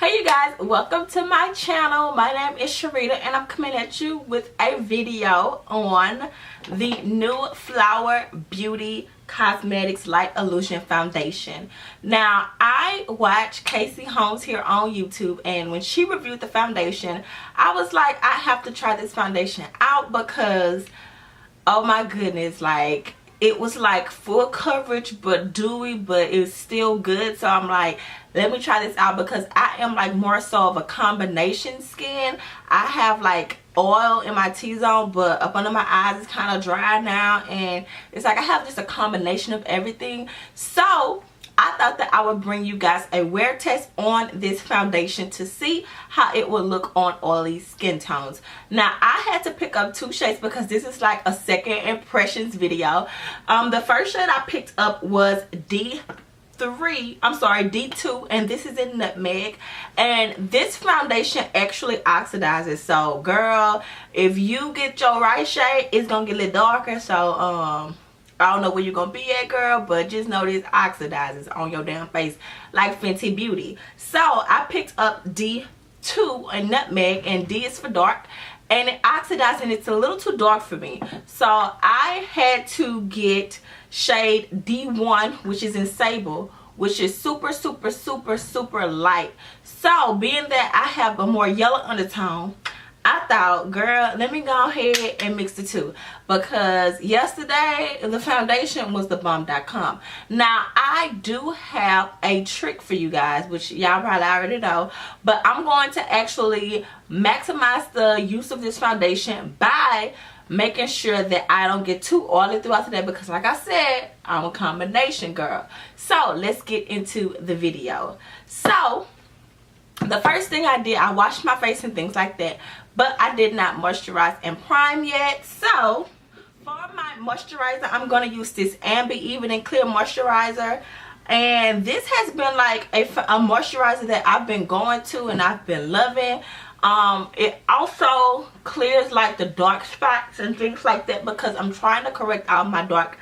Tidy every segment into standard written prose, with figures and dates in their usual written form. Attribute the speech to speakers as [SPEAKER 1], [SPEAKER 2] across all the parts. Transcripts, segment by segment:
[SPEAKER 1] Hey you guys, welcome to my channel. My name is Sharita and I'm coming at you with a video on the new Flower Beauty Cosmetics Light Illusion Foundation. Now, I watch Casey Holmes here on YouTube, and when she reviewed the foundation, I was like, I have to try this foundation out because, oh my goodness, like, it was like full coverage but dewy, but it's still good. So I'm like, let me try this out because I am like more so of a combination skin. I have like oil in my T-zone, but up under my eyes it's kind of dry now, and it's like I have just a combination of everything. So I thought that I would bring you guys a wear test on this foundation to see how it will look on oily skin tones. Now, I had to pick up two shades because this is like a second impressions video. The first shade I picked up was D2, and this is in Nutmeg, and this foundation actually oxidizes. So girl, if you get your right shade, it's gonna get a little darker. So I don't know where you're gonna be at, girl, but just know this oxidizes on your damn face like Fenty Beauty. So I picked up D2 and Nutmeg, and D is for dark, and it oxidizes, and it's a little too dark for me. So I had to get shade D1, which is in Sable, which is super light. So being that I have a more yellow undertone, I thought, girl, let me go ahead and mix the two, because yesterday the foundation was the bomb.com. Now, I do have a trick for you guys, which y'all probably already know, but I'm going to actually maximize the use of this foundation by making sure that I don't get too oily throughout the day, because like I said, I'm a combination girl. So let's get into the video. So the first thing I did, I washed my face and things like that, but I did not moisturize and prime yet. So for my moisturizer, I'm going to use this Ambi Evening Clear Moisturizer. And this has been like a moisturizer that I've been going to and I've been loving. It also clears like the dark spots and things like that, because I'm trying to correct all my dark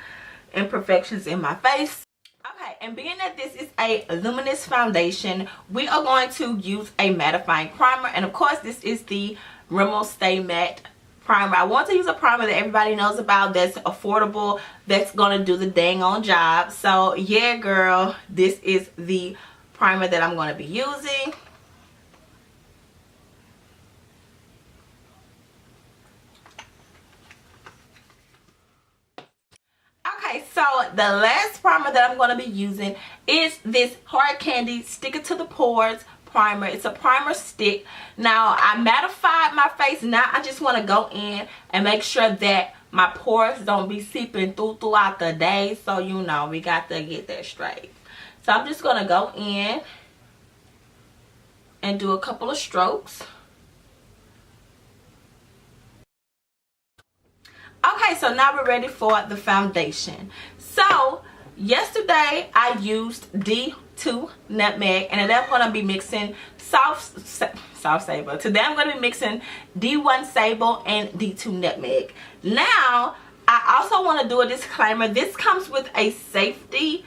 [SPEAKER 1] imperfections in my face. Okay, and being that this is a luminous foundation, we are going to use a mattifying primer, and of course this is the Rimmel Stay Matte primer. I want to use a primer that everybody knows about, that's affordable, that's gonna do the dang on job. So yeah girl, this is the primer that I'm going to be using. Okay, so the last primer that I'm going to be using is this Hard Candy Stick It to the Pores primer. It's a primer stick. Now, I mattified my face. Now, I just want to go in and make sure that my pores don't be seeping throughout the day. So, you know, we got to get that straight. So, I'm just going to go in and do a couple of strokes. Okay, so now we're ready for the foundation. So yesterday I used D2 Nutmeg, and today I'm going to be mixing Soft Sable. Today I'm going to be mixing D1 Sable and D2 Nutmeg. Now, I also want to do a disclaimer. This comes with a safety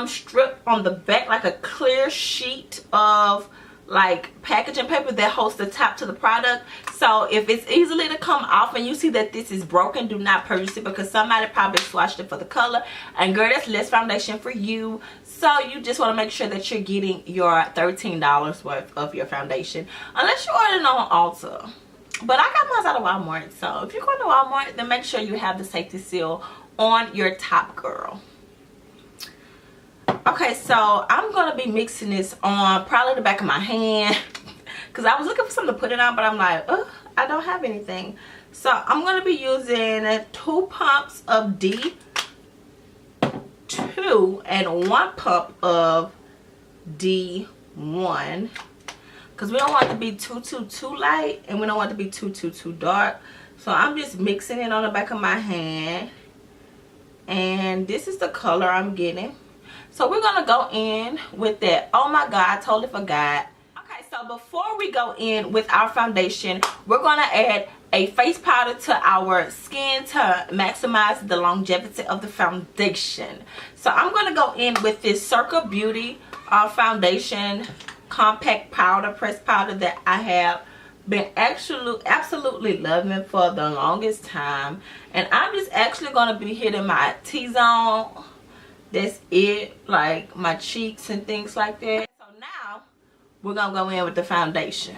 [SPEAKER 1] strip on the back, like a clear sheet of like packaging paper that holds the top to the product. So if it's easily to come off and you see that this is broken, do not purchase it, because somebody probably swatched it for the color, and girl, that's less foundation for you. So you just want to make sure that you're getting your $13 worth of your foundation, unless you order it on Ulta. But I got mine out of Walmart, so if you're going to Walmart, then make sure you have the safety seal on your top, girl. Okay, so I'm going to be mixing this on probably the back of my hand, because I was looking for something to put it on, but I'm like, oh, I don't have anything. So I'm going to be using 2 pumps of D2 and 1 pump of D1, because we don't want it to be too light, and we don't want it to be too dark. So I'm just mixing it on the back of my hand, and this is the color I'm getting. So we're going to go in with that. Oh my God, I totally forgot. Okay, so before we go in with our foundation, we're going to add a face powder to our skin to maximize the longevity of the foundation. So I'm going to go in with this Circle Beauty foundation compact powder, pressed powder, that I have been absolutely loving for the longest time. And I'm just actually going to be hitting my T-zone. That's it, like my cheeks and things like that. So now we're going to go in with the foundation.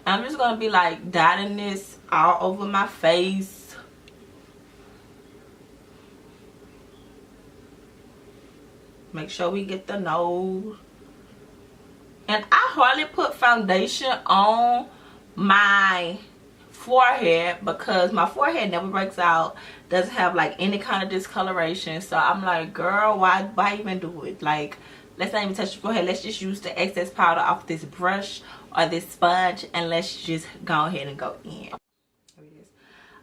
[SPEAKER 1] I'm just going to be like dotting this all over my face. Make sure we get the nose. And I hardly put foundation on my forehead because my forehead never breaks out, doesn't have like any kind of discoloration. So I'm like, girl, why even do it? Like, let's not even touch your forehead. Let's just use the excess powder off this brush or this sponge, and let's just go ahead and go in.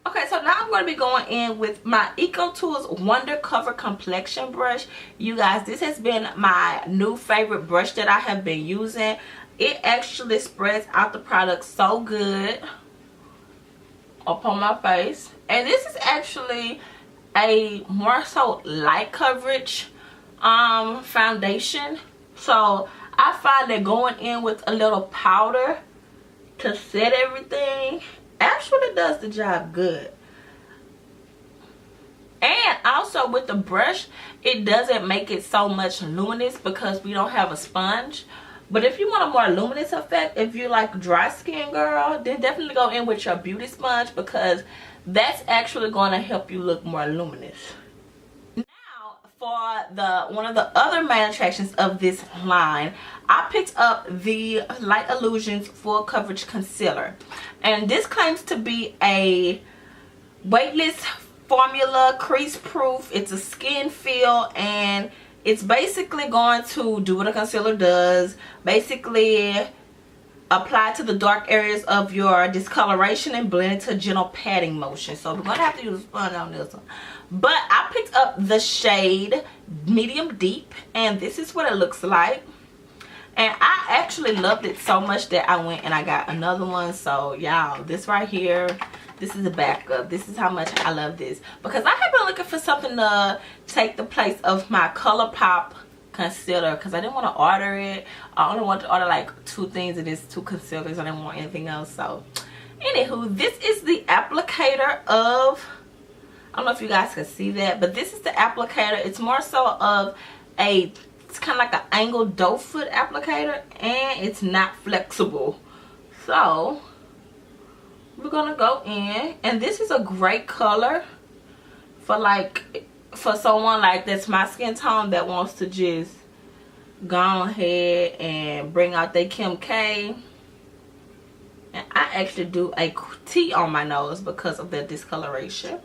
[SPEAKER 1] Okay, so now I'm going to be going in with my Ecotools Wonder Cover Complexion brush. You guys, this has been my new favorite brush that I have been using. It actually spreads out the product so good upon my face. And this is actually a more so light coverage foundation. So I find that going in with a little powder to set everything actually does the job good. And also with the brush, it doesn't make it so much luminous because we don't have a sponge. But if you want a more luminous effect, if you like dry skin, girl, then definitely go in with your beauty sponge because that's actually going to help you look more luminous. Now for one of the other main attractions of this line, I picked up the Light Illusions Full Coverage Concealer. And this claims to be a weightless formula, crease proof. It's a skin feel, and it's basically going to do what a concealer does. Basically apply to the dark areas of your discoloration and blend into gentle patting motion. So we're going to have to use a sponge on this one. But I picked up the shade Medium Deep, and this is what it looks like. And I actually loved it so much that I went and I got another one. So y'all, this right here, this is a backup. This is how much I love this, because I have been looking for something to take the place of my ColourPop concealer, because I didn't want to order it. I only wanted to order like 2 things, and it's 2 concealers. I didn't want anything else. So anywho, this is the applicator of, I don't know if you guys can see that, but this is the applicator. It's more so of it's kind of like an angled doe foot applicator, and it's not flexible. So we're gonna go in, and this is a great color for someone like that's my skin tone that wants to just go ahead and bring out their Kim K. And I actually do a T on my nose because of the discoloration.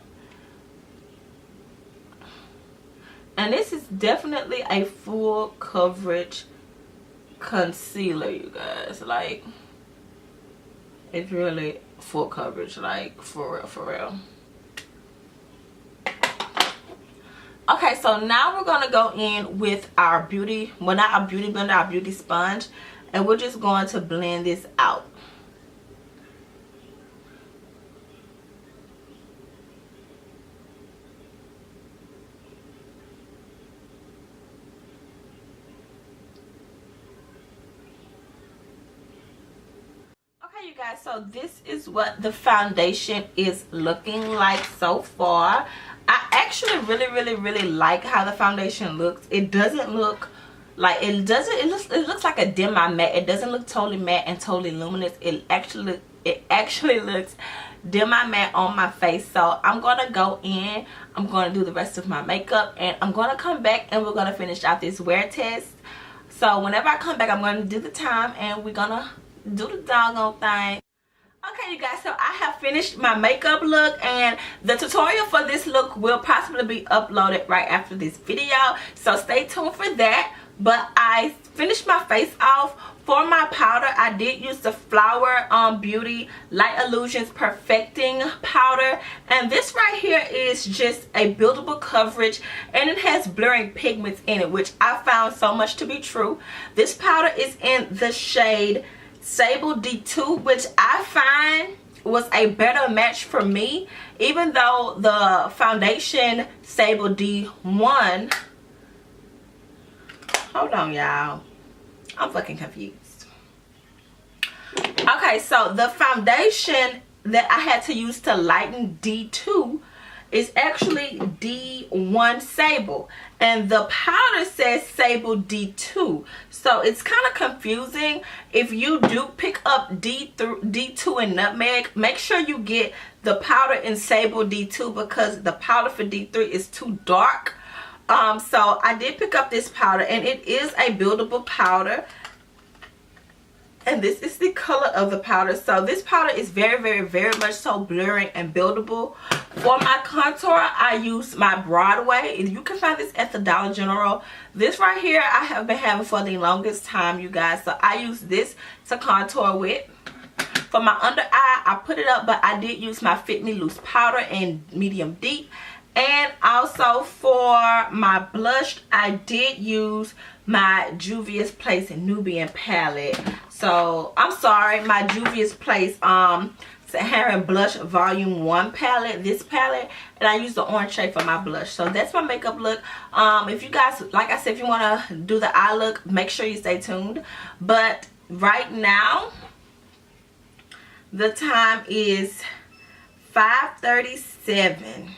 [SPEAKER 1] And this is definitely a full coverage concealer, you guys. Like, it's really full coverage, like, for real, for real. Okay, so now we're going to go in with our beauty, well, not our beauty blender, our beauty sponge. And we're just going to blend this out. You guys, so this is what the foundation is looking like so far. I actually really like how the foundation looks. It doesn't look like it looks like a demi matte. It doesn't look totally matte and totally luminous. It actually looks demi matte on my face. So I'm gonna go in, I'm gonna do the rest of my makeup, and I'm gonna come back and we're gonna finish out this wear test. So whenever I come back, I'm gonna do the time and we're gonna do the doggone thing. Okay, you guys, so I have finished my makeup look, and the tutorial for this look will possibly be uploaded right after this video, so stay tuned for that. But I finished my face off. For my powder, I did use the Flower Beauty Light Illusions Perfecting Powder, and this right here is just a buildable coverage, and it has blurring pigments in it, which I found so much to be true. This powder is in the shade Sable D2, which I find was a better match for me, even though the foundation Sable D1, hold on y'all, I'm fucking confused. Okay, so the foundation that I had to use to lighten D2 is actually D1 Sable, and the powder says Sable D2, so it's kind of confusing. If you do pick up D2 and Nutmeg, make sure you get the powder in Sable D2 because the powder for D3 is too dark. So I did pick up this powder, and it is a buildable powder. And this is the color of the powder. So this powder is very much so blurring and buildable. For my contour, I use my Broadway. You can find this at the Dollar General. This right here I have been having for the longest time, you guys. So I use this to contour with. For my under eye, I put it up, but I did use my Fit Me Loose powder in medium deep. And also for my blush, I did use my Juvia's Place Nubian palette. So I'm sorry, my Juvia's Place Saharan Blush Volume 1 palette, this palette, and I used the orange shade for my blush. So that's my makeup look. If you guys, like I said, if you want to do the eye look, make sure you stay tuned. But right now, the time is 5:37.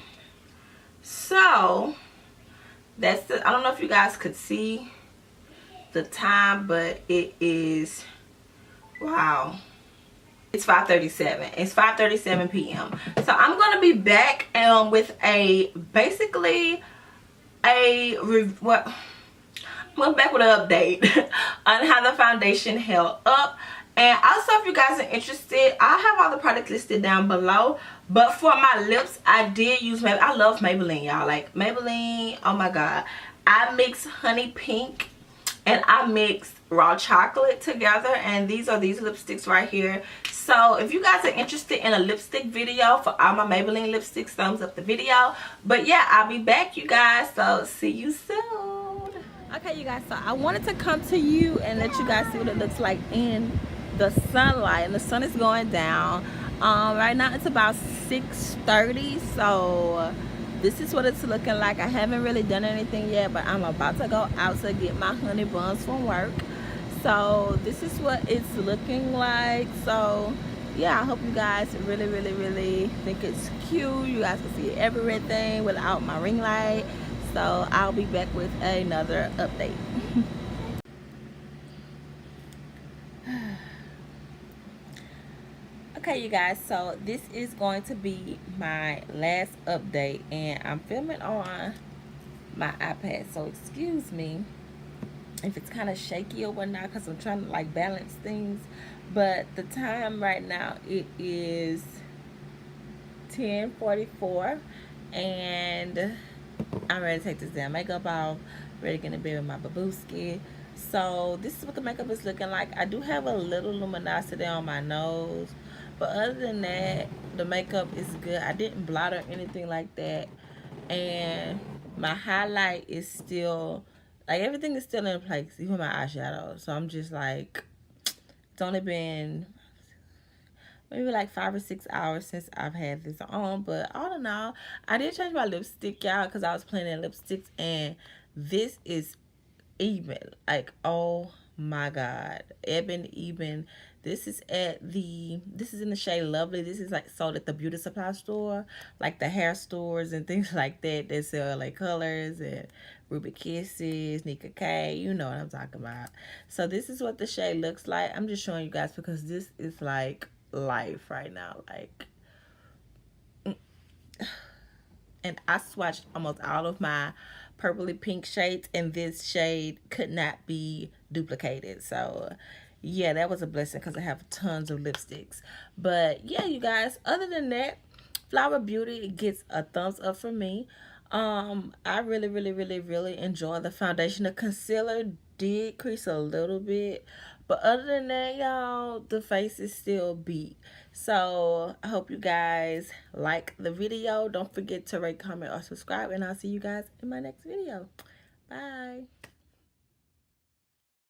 [SPEAKER 1] So that's the, I don't know if you guys could see the time, but it is, wow, it's 5:37. It's 5:37 p.m. So I'm gonna be back with basically I'm back with an update on how the foundation held up. And also, if you guys are interested, I have all the products listed down below. But for my lips, I did use Maybelline. I love Maybelline, y'all. Like Maybelline, oh my god. I mix Honey Pink and I mix Raw Chocolate together, and these are these lipsticks right here. So if you guys are interested in a lipstick video for all my Maybelline lipsticks, thumbs up the video. But yeah, I'll be back, you guys. So see you soon. Okay, you guys, so I wanted to come to you and let you guys see what it looks like in the sunlight, and the sun is going down. Right now it's about 6:30, so this is what it's looking like. I haven't really done anything yet, but I'm about to go out to get my honey buns from work. So this is what it's looking like. So yeah, I hope you guys really think it's cute. You guys can see everything without my ring light. So I'll be back with another update. Okay, you guys, so this is going to be my last update, and I'm filming on my iPad, so excuse me if it's kind of shaky or whatnot, because I'm trying to like balance things. But the time right now, it is 10:44, and I'm ready to take this damn makeup off, ready to get in bed with my babooski. So this is what the makeup is looking like. I do have a little luminosity on my nose, but other than that, the makeup is good. I didn't blot or anything like that. And my highlight is still, like, everything is still in place, even my eyeshadow. So I'm just like, it's only been maybe like 5 or 6 hours since I've had this on. But all in all, I did change my lipstick, y'all, because I was playing in lipsticks, and this is even, like, oh my god, Ebon Even. This is in the shade Lovely. This is like sold at the beauty supply store, like the hair stores and things like that. They sell like colors and Ruby Kisses, Nika K, you know what I'm talking about. So this is what the shade looks like. I'm just showing you guys because this is like life right now, like. And I swatched almost all of my purpley pink shades, and this shade could not be duplicated. So yeah, that was a blessing because I have tons of lipsticks. But yeah, you guys, other than that, Flower Beauty gets a thumbs up from me. I really enjoy the foundation. The concealer did crease a little bit, but other than that, y'all, the face is still beat. So I hope you guys like the video. Don't forget to rate, comment, or subscribe, and I'll see you guys in my next video. Bye.